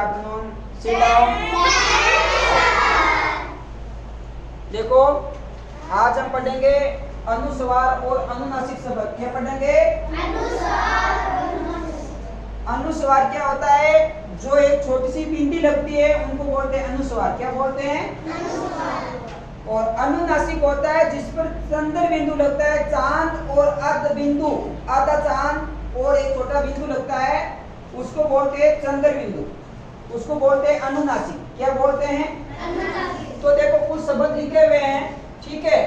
Afternoon, sit down. देखो आज हम पढ़ेंगे अनुस्वार और अनुनासिक शब्द। क्या पढ़ेंगे? अनुस्वार क्या होता है? जो एक छोटी सी बिंदी लगती है उनको बोलते हैं अनुस्वार। क्या बोलते हैं? अनुस्वार। और अनुनासिक होता है जिस पर चंद्र बिंदु लगता है, चांद और अर्ध बिंदु, आधा चांद और एक छोटा बिंदु लगता है, उसको बोलते हैं चंद्र बिंदु, उसको बोलते हैं अनुनासिक। क्या बोलते हैं? अनुनासिक। तो देखो कुछ शब्द लिखे हुए हैं, ठीक है,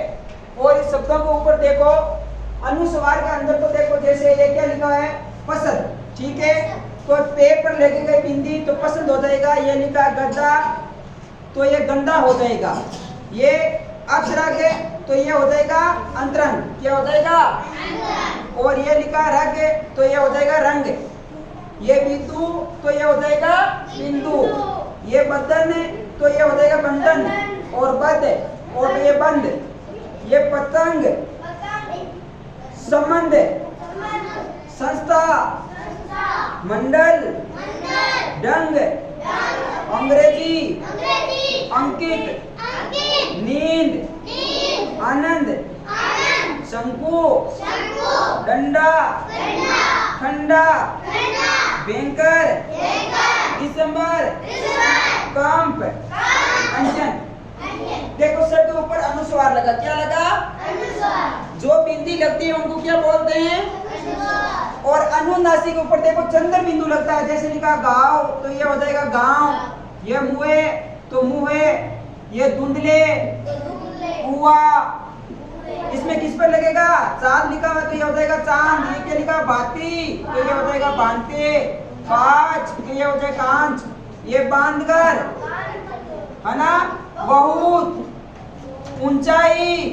और इस शब्दों को ऊपर देखो। अनुस्वार के अंदर तो देखो जैसे ये क्या लिखा है? पसंद, ठीक है, तो पेड़ पर लगी गई बिंदी तो पसंद हो जाएगा। ये लिखा है गड्ढा तो ये गंदा हो जाएगा। ये अक्षर आगे तो ये हो जाएगा अंतरंग। क्या हो जाएगा? अंतरंग। और ये लिखा है रंग तो ये हो जाएगा रंग। ये बिंदु तो ये हो जाएगा बिंदु। ये बंधन तो ये हो जाएगा बंधन। और बद और ये बंद। ये पतंग, संबंध, संस्था, मंडल, डंग, अंग्रेजी, अंकित, नींद, आनंद, शंकु, डंडा, ठंडा, बैंकर, दिसंबर, कंप, अंजन। देखो सर के ऊपर अनुस्वार लगा। क्या लगा? अनुस्वार। जो बिंदी लगती है उनको क्या बोलते हैं? अनुस्वार। और अनुनासिक ऊपर देखो चंद्र बिंदु लगता है, जैसे लिखा गांव तो ये हो जाएगा गांव। ये मुहे तो मुहे। ये धुंधले, कुआ। इसमें किस पर लगेगा? चांद लिखा हुआ तो ये हो जाएगा चांद। ये क्या लिखा? बाती तो ये हो जाएगा बांधते। कांच तो ये हो जाएगा कांच। ये बांधकर, है ना? बहुत। ऊंचाई,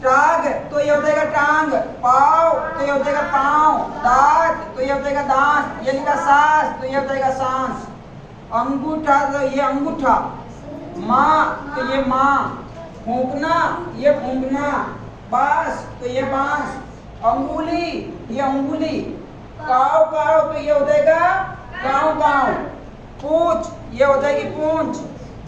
टांग तो ये हो जाएगा टांग। पाव तो ये हो जाएगा पांव। दांत तो ये हो जाएगा दांत। ये लिखा सांस तो ये हो जाएगा सांस। अंगूठा तो ये अंगूठा। माँ तो ये माँ। फूंकना ये फूंकना। बांस तो ये बांस। अंगुली ये अंगुली। काव काव तो ये हो जाएगा काव काव। पूंछ ये हो जाएगी पूंछ।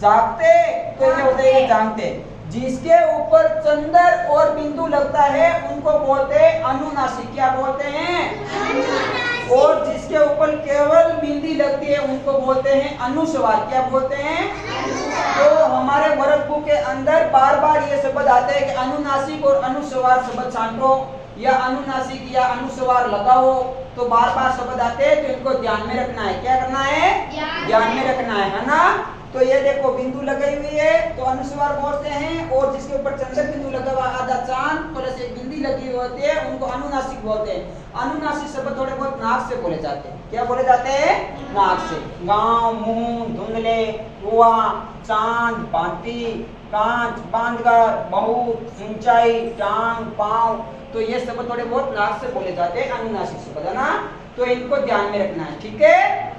जागते तो ये हो जाएगी जागते। जिसके ऊपर चंद्र और बिंदु लगता है उनको बोलते हैं अनुनासिक। क्या बोलते हैं? अनुनासिक। और जिसके ऊपर केवल बिंदी लगती है उनको बोलते हैं अनुस्वार। क्या बोलते हैं? अनुस्वार। तो हमारे वर्ग बुक के अंदर बार बार ये शब्द आते हैं कि अनुनासिक और अनुस्वार शब्द छांटो, या अनुनासिक या अनुस्वार लगा हो, तो बार बार शब्द आते हैं, तो इनको ध्यान में रखना है। क्या करना है? ध्यान में रखना है ना? तो ये देखो बिंदु लगाई हुई है तो अनुस्वार बोलते हैं, और जिसके ऊपर चंद्र बिंदु लगा हुआ आधा चांद थोड़े से बिंदी लगी हुई होती है उनको अनुनासिक बोलते हैं। अनुनासिक शब्द थोड़े बहुत नाक से बोले जाते हैं। क्या बोले जाते हैं? नाक से। गांव, मुंह, धुंधले, कुआं, चांद, बाती, कांच, बांधकर, बहुत, ऊंचाई, टांग, पांव, तो ये शब्द थोड़े बहुत नाक से बोले जाते हैं अनुनासिक शब्द, है ना? तो इनको ध्यान में रखना है, ठीक है।